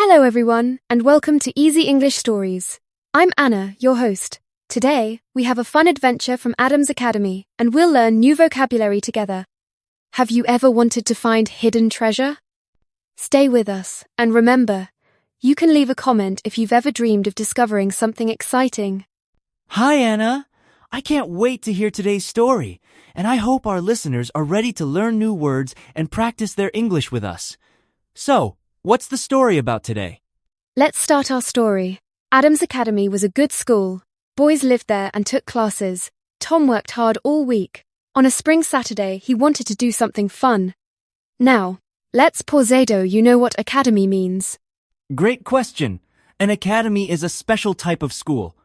Hello everyone, and welcome to Easy English Stories. I'm Anna, your host. Today, we have a fun adventure from Adam's Academy, and we'll learn new vocabulary together. Have you ever wanted to find hidden treasure? Stay with us, and remember, you can leave a comment if you've ever dreamed of discovering something exciting. Hi, Anna. I can't wait to hear today's story, and I hope our listeners are ready to learn new words and practice their English with us. So, what's the story about today? Let's start our story. Adam's Academy was a good school. Boys lived there and took classes. Tom worked hard all week. On a spring Saturday, he wanted to do something fun. Now, let's pausedo. You know what academy means. Great question. An academy is a special type of school.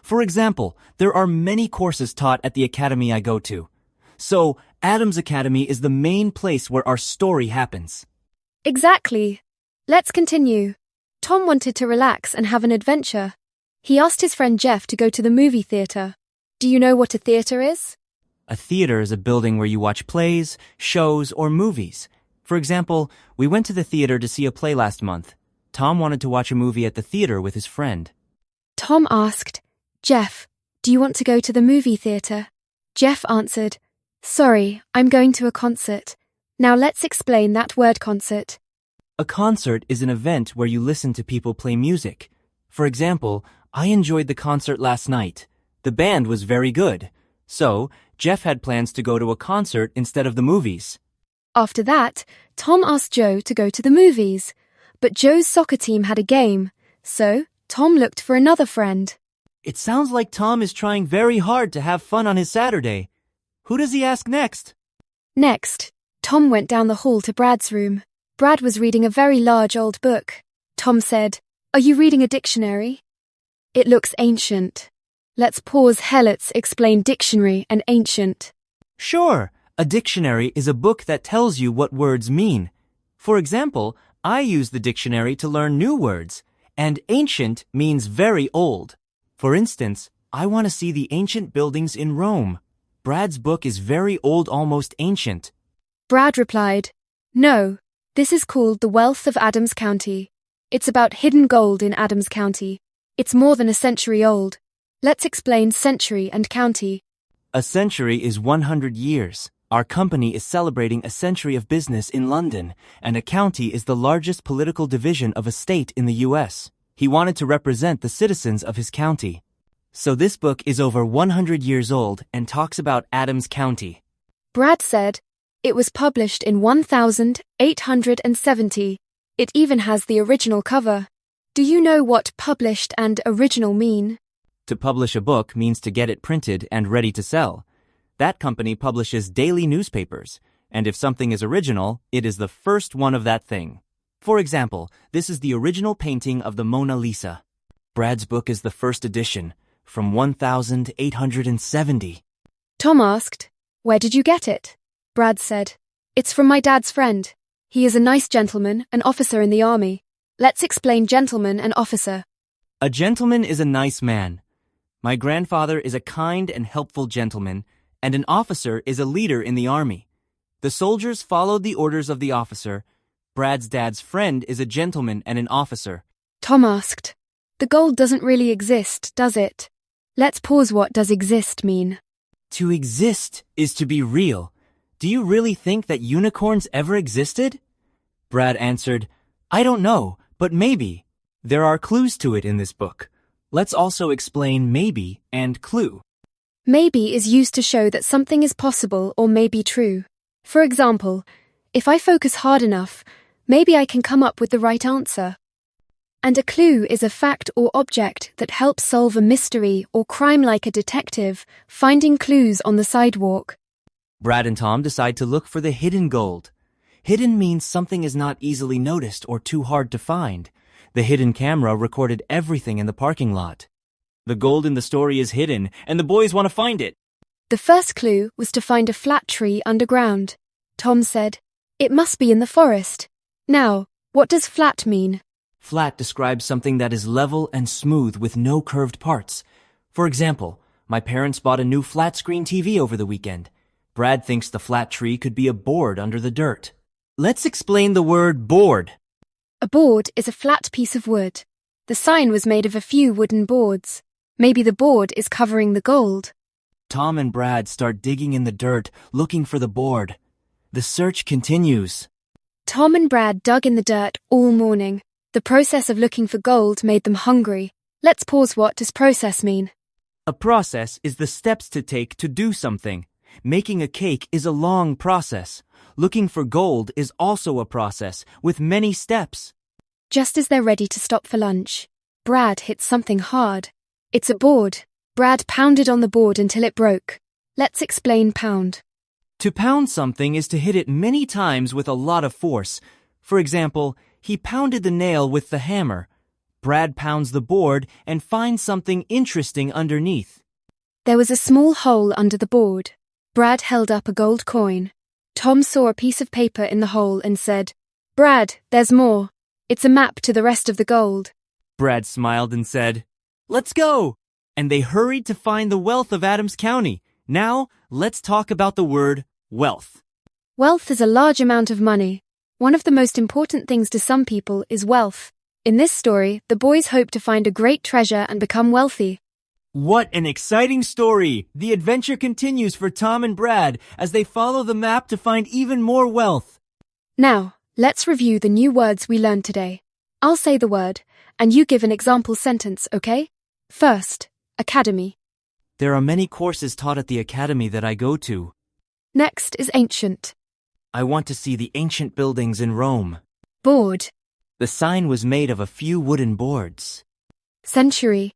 For example, there are many courses taught at the academy I go to. So, Adam's Academy is the main place where our story happens. Exactly. Let's continue. Tom wanted to relax and have an adventure. He asked his friend Jeff to go to the movie theater. Do you know what a theater is? A theater is a building where you watch plays, shows, or movies. For example, we went to the theater to see a play last month. Tom wanted to watch a movie at the theater with his friend. Tom asked, Jeff, do you want to go to the movie theater? Jeff answered, Sorry, I'm going to a concert. Now let's explain that word concert. A concert is an event where you listen to people play music. For example, I enjoyed the concert last night. The band was very good. So, Jeff had plans to go to a concert instead of the movies. After that, Tom asked Joe to go to the movies. But Joe's soccer team had a game, so Tom looked for another friend. It sounds like Tom is trying very hard to have fun on his Saturday. Who does he ask next? Next, Tom went down the hall to Brad's room. Brad was reading a very large old book. Tom said, Are you reading a dictionary? It looks ancient. Let's pause. Let's explain dictionary and ancient. Sure. A dictionary is a book that tells you what words mean. For example, I use the dictionary to learn new words, and ancient means very old. For instance, I want to see the ancient buildings in Rome. Brad's book is very old, almost ancient. Brad replied, No, this is called The Wealth of Adams County. It's about hidden gold in Adams County. It's more than a century old. Let's explain century and county. A century is 100 years. Our company is celebrating a century of business in London, and a county is the largest political division of a state in the U.S. He wanted to represent the citizens of his county. So this book is over 100 years old and talks about Adams County. Brad said, It was published in 1870. It even has the original cover. Do you know what published and original mean? To publish a book means to get it printed and ready to sell. That company publishes daily newspapers, and if something is original, it is the first one of that thing. For example, this is the original painting of the Mona Lisa. Brad's book is the first edition, from 1870. Tom asked, Where did you get it? Brad said, It's from my dad's friend. He is a nice gentleman, an officer in the army. Let's explain gentleman and officer. A gentleman is a nice man. My grandfather is a kind and helpful gentleman, and an officer is a leader in the army. The soldiers followed the orders of the officer. Brad's dad's friend is a gentleman and an officer. Tom asked, The gold doesn't really exist, does it? Let's pause. What does exist mean? To exist is to be real. Do you really think that unicorns ever existed? Brad answered, I don't know, but maybe. There are clues to it in this book. Let's also explain maybe and clue. Maybe is used to show that something is possible or may be true. For example, if I focus hard enough, maybe I can come up with the right answer. And a clue is a fact or object that helps solve a mystery or crime, like a detective finding clues on the sidewalk. Brad and Tom decide to look for the hidden gold. Hidden means something is not easily noticed or too hard to find. The hidden camera recorded everything in the parking lot. The gold in the story is hidden, and the boys want to find it. The first clue was to find a flat tree underground. Tom said, It must be in the forest. Now, what does flat mean? Flat describes something that is level and smooth with no curved parts. For example, my parents bought a new flat-screen TV over the weekend. Brad thinks the flat tree could be a board under the dirt. Let's explain the word board. A board is a flat piece of wood. The sign was made of a few wooden boards. Maybe the board is covering the gold. Tom and Brad start digging in the dirt, looking for the board. The search continues. Tom and Brad dug in the dirt all morning. The process of looking for gold made them hungry. Let's pause. What does process mean? A process is the steps to take to do something. Making a cake is a long process. Looking for gold is also a process, with many steps. Just as they're ready to stop for lunch, Brad hits something hard. It's a board. Brad pounded on the board until it broke. Let's explain pound. To pound something is to hit it many times with a lot of force. For example, he pounded the nail with the hammer. Brad pounds the board and finds something interesting underneath. There was a small hole under the board. Brad held up a gold coin. Tom saw a piece of paper in the hole and said, "Brad, there's more. It's a map to the rest of the gold." Brad smiled and said, "Let's go!" And they hurried to find the wealth of Adams County. Now, let's talk about the word wealth. Wealth is a large amount of money. One of the most important things to some people is wealth. In this story, the boys hope to find a great treasure and become wealthy. What an exciting story! The adventure continues for Tom and Brad as they follow the map to find even more wealth. Now, let's review the new words we learned today. I'll say the word, and you give an example sentence, okay? First, academy. There are many courses taught at the academy that I go to. Next is ancient. I want to see the ancient buildings in Rome. Board. The sign was made of a few wooden boards. Century.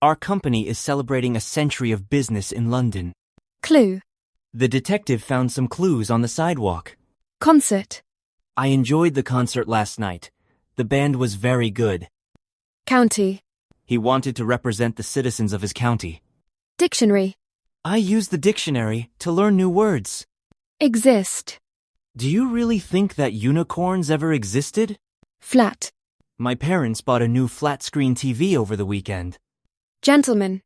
Our company is celebrating a century of business in London. Clue. The detective found some clues on the sidewalk. Concert. I enjoyed the concert last night. The band was very good. County. He wanted to represent the citizens of his county. Dictionary. I used the dictionary to learn new words. Exist. Do you really think that unicorns ever existed? Flat. My parents bought a new flat-screen TV over the weekend. Gentleman.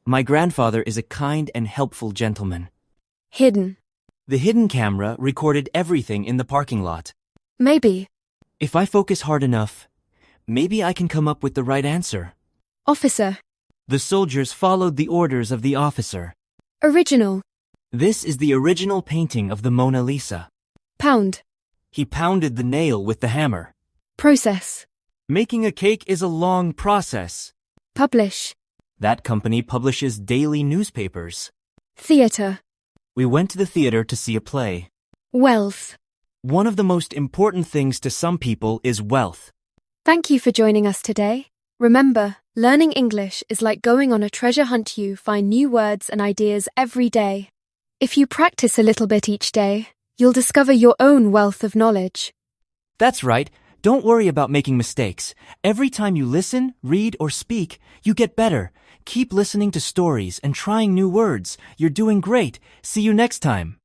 My grandfather is a kind and helpful gentleman. Hidden. The hidden camera recorded everything in the parking lot. Maybe. If I focus hard enough, maybe I can come up with the right answer. Officer. The soldiers followed the orders of the officer. Original. This is the original painting of the Mona Lisa. Pound. He pounded the nail with the hammer. Process. Making a cake is a long process. Publish. That company publishes daily newspapers. Theater. We went to the theater to see a play. Wealth. One of the most important things to some people is wealth. Thank you for joining us today. Remember, learning English is like going on a treasure hunt. You find new words and ideas every day. If you practice a little bit each day, you'll discover your own wealth of knowledge. That's right. Don't worry about making mistakes. Every time you listen, read, or speak, you get better. Keep listening to stories and trying new words. You're doing great. See you next time.